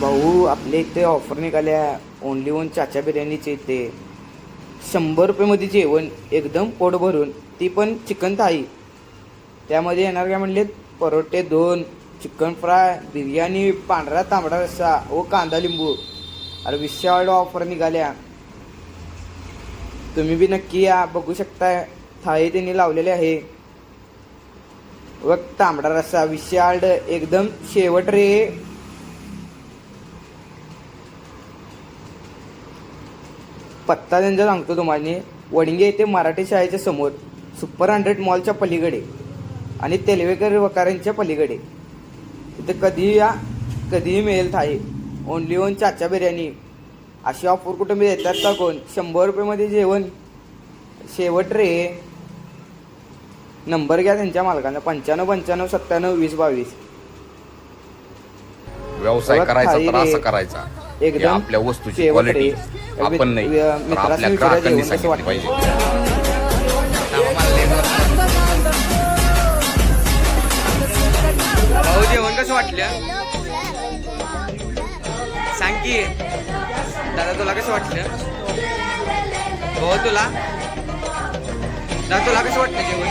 भाऊ आपल्या इथे ऑफर निघाल्या ओनली वन चाचा बिर्याणीचे इथे 100 रुपयेमध्ये जेवण एकदम पोट भरून, ती पण चिकन थाळी. त्यामध्ये येणार काय म्हणले, परोठे 2, चिकन फ्राय, बिर्याणी, पांढरा तांबडा रस्सा व कांदा लिंबू. अरे विशाळ ऑफर निघाल्या, तुम्ही बी नक्की या. बघू शकताय थाळी त्यांनी लावलेली आहे व तांबडा रस्सा विशाळ एकदम शेवट रे. पत्ता त्यांचा सांगतो तुम्हाला, वडिंगे येथे मराठी शाळेच्या समोर, सुपर 100 मॉलच्या पलीकडे आणि तेलवेकर वकारांच्या पलीकडे. तिथे कधीही या, कधीही मिळेल थाळी. ओनली वन चाचा बिर्याणी. अशी ऑफर कुठं मी देतात का कोण? 100 रुपयेमध्ये जेवण शेवट रे. नंबर घ्या त्यांच्या मालकांना 95 95 97 20 22. व्यवसाय करायचा तर असं करायचा, एकदम आपल्या वस्तूची क्वालिटी आपण नाही तर आपल्या ग्राहकांनी सांगितली पाहिजे. भाऊ जेवण कसं वाटलं सांग की. दादा तुला कसं वाटलं? भाऊ तुला कसं वाटलं जेवण?